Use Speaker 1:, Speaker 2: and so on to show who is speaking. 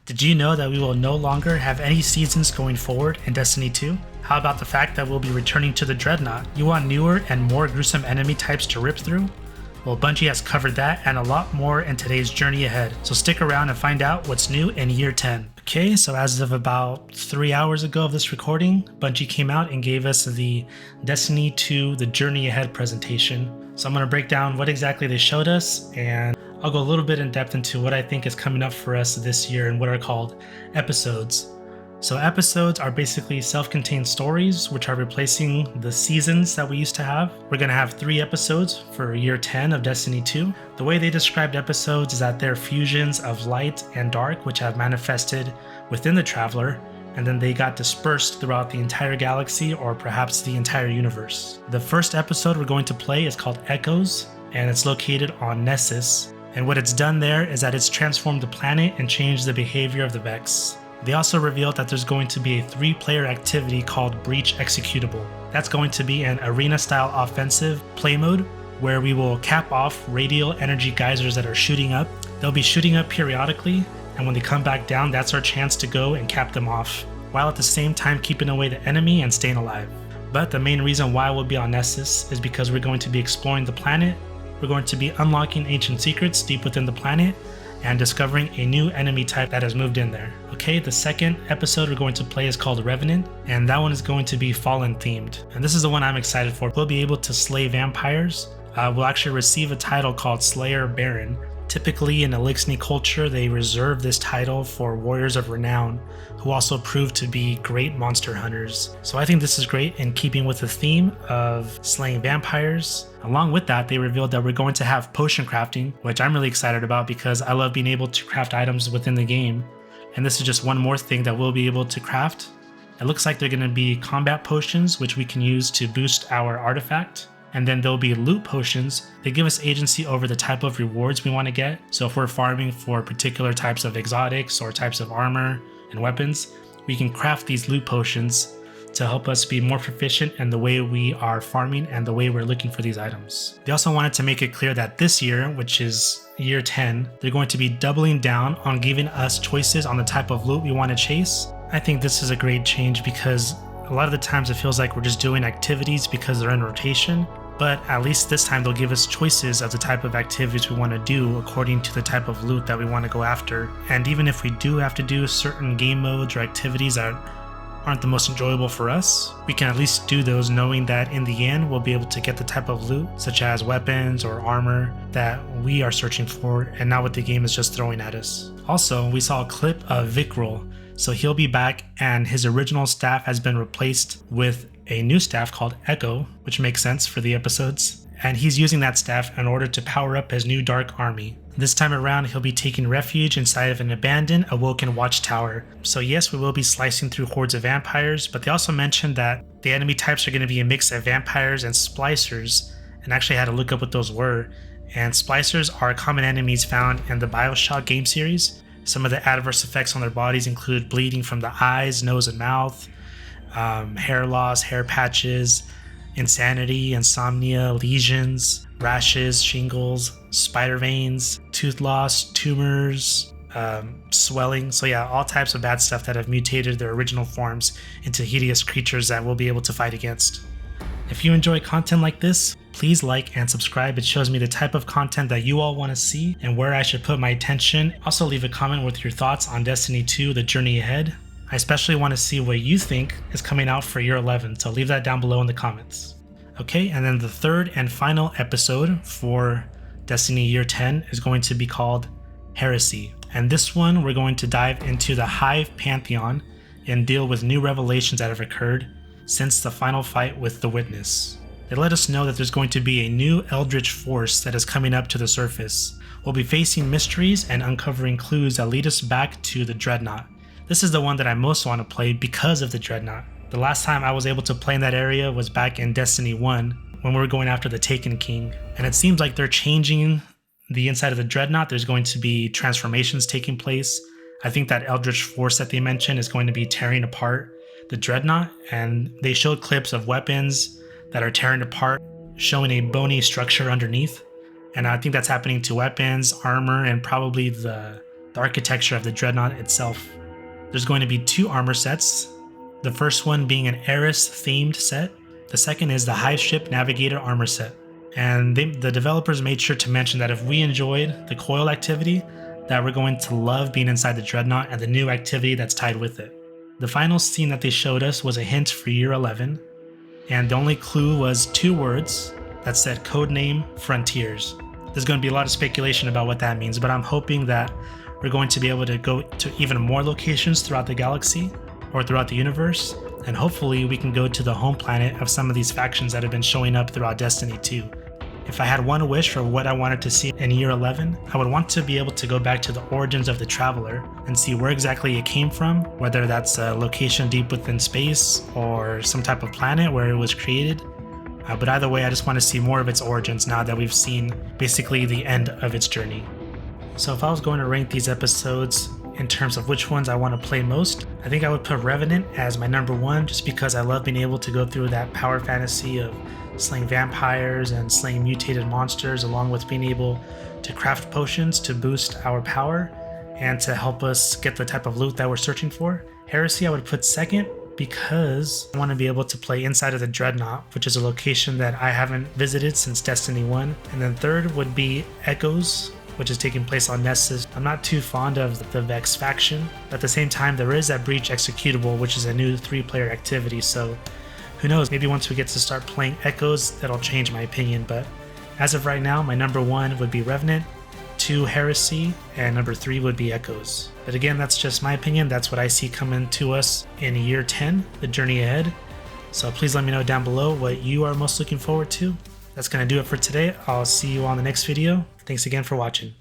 Speaker 1: Did you know that we will no longer have any seasons going forward in Destiny 2? How about the fact that we'll be returning to the Dreadnaught? You want newer and more gruesome enemy types to rip through? Well, Bungie has covered that and a lot more in today's journey ahead, so stick around and find out what's new in Year 10. Okay, so as of about 3 hours ago of this recording, Bungie came out and gave us the Destiny 2 The Journey Ahead presentation. So I'm going to break down what exactly they showed us, and I'll go a little bit in depth into what I think is coming up for us this year and what are called episodes. So episodes are basically self-contained stories which are replacing the seasons that we used to have. We're going to have 3 episodes for year 10 of Destiny 2. The way they described episodes is that they're fusions of light and dark which have manifested within the Traveler, and then they got dispersed throughout the entire galaxy or perhaps the entire universe. The first episode we're going to play is called Echoes, and it's located on Nessus. And what it's done there is that it's transformed the planet and changed the behavior of the Vex. They also revealed that there's going to be a 3-player activity called Breach Executable. That's going to be an arena-style offensive play mode where we will cap off radial energy geysers that are shooting up. They'll be shooting up periodically, and when they come back down, that's our chance to go and cap them off, while at the same time keeping away the enemy and staying alive. But the main reason why we'll be on Nessus is because we're going to be exploring the planet. We're going to be unlocking ancient secrets deep within the planet and discovering a new enemy type that has moved in there. Okay, the second episode we're going to play is called Revenant, and that one is going to be Fallen themed. And this is the one I'm excited for. We'll be able to slay vampires. We'll actually receive a title called Slayer Baron. Typically in Elixir culture, they reserve this title for warriors of renown who also prove to be great monster hunters. So I think this is great in keeping with the theme of slaying vampires. Along with that, they revealed that we're going to have potion crafting, which I'm really excited about because I love being able to craft items within the game. And this is just one more thing that we'll be able to craft. It looks like they're going to be combat potions, which we can use to boost our artifact. And then there'll be loot potions. They give us agency over the type of rewards we want to get. So if we're farming for particular types of exotics or types of armor and weapons, we can craft these loot potions to help us be more proficient in the way we are farming and the way we're looking for these items. They also wanted to make it clear that this year, which is year 10, they're going to be doubling down on giving us choices on the type of loot we want to chase. I think this is a great change because a lot of the times it feels like we're just doing activities because they're in rotation. But at least this time they'll give us choices of the type of activities we want to do according to the type of loot that we want to go after. And even if we do have to do certain game modes or activities that aren't the most enjoyable for us, we can at least do those knowing that in the end we'll be able to get the type of loot, such as weapons or armor, that we are searching for and not what the game is just throwing at us. Also, we saw a clip of Vickrul. So he'll be back and his original staff has been replaced with a new staff called Echo, which makes sense for the episodes. And he's using that staff in order to power up his new dark army. This time around, he'll be taking refuge inside of an abandoned Awoken watchtower. So yes, we will be slicing through hordes of vampires, but they also mentioned that the enemy types are going to be a mix of vampires and splicers, and actually I had to look up what those were. And splicers are common enemies found in the BioShock game series. Some of the adverse effects on their bodies include bleeding from the eyes, nose, and mouth, hair loss, hair patches, insanity, insomnia, lesions, rashes, shingles, spider veins, tooth loss, tumors, swelling. So yeah, all types of bad stuff that have mutated their original forms into hideous creatures that we'll be able to fight against. If you enjoy content like this, please like and subscribe. It shows me the type of content that you all want to see and where I should put my attention. Also leave a comment with your thoughts on Destiny 2, The Journey Ahead. I especially want to see what you think is coming out for year 11, so leave that down below in the comments. Okay, and then the third and final episode for Destiny Year 10 is going to be called Heresy. And this one, we're going to dive into the Hive Pantheon and deal with new revelations that have occurred since the final fight with the Witness. They let us know that there's going to be a new eldritch force that is coming up to the surface. We'll be facing mysteries and uncovering clues that lead us back to the Dreadnaught. This is the one that I most want to play because of the Dreadnaught. The last time I was able to play in that area was back in Destiny 1 when we were going after the Taken King. And it seems like they're changing the inside of the Dreadnaught. There's going to be transformations taking place. I think that eldritch force that they mentioned is going to be tearing apart the Dreadnaught, and they showed clips of weapons that are tearing apart, showing a bony structure underneath. And I think that's happening to weapons, armor, and probably the the architecture of the Dreadnaught itself. There's going to be 2 armor sets, the first one being an Eris themed set. The second is the Hive Ship Navigator armor set. And the developers made sure to mention that if we enjoyed the coil activity, that we're going to love being inside the Dreadnaught and the new activity that's tied with it. The final scene that they showed us was a hint for Year 11, and the only clue was 2 words that said codename Frontiers. There's going to be a lot of speculation about what that means, but I'm hoping that we're going to be able to go to even more locations throughout the galaxy or throughout the universe, and hopefully we can go to the home planet of some of these factions that have been showing up throughout Destiny 2. If I had one wish for what I wanted to see in Year 11, I would want to be able to go back to the origins of the Traveler and see where exactly it came from, whether that's a location deep within space or some type of planet where it was created. But either way, I just want to see more of its origins now that we've seen basically the end of its journey. So if I was going to rank these episodes in terms of which ones I want to play most, I think I would put Revenant as my number 1, just because I love being able to go through that power fantasy of slaying vampires and slaying mutated monsters, along with being able to craft potions to boost our power and to help us get the type of loot that we're searching for. Heresy I would put second, because I want to be able to play inside of the Dreadnaught, which is a location that I haven't visited since Destiny 1. And then third would be Echoes, which is taking place on Nessus. I'm not too fond of the Vex faction, but at the same time there is that Breach executable, which is a new 3-player activity, so who knows, maybe once we get to start playing Echoes, that'll change my opinion. But as of right now, my number 1 would be Revenant, 2 Heresy, and number 3 would be Echoes. But again, that's just my opinion. That's what I see coming to us in Year 10, the journey ahead. So please let me know down below what you are most looking forward to. That's going to do it for today. I'll see you on the next video. Thanks again for watching.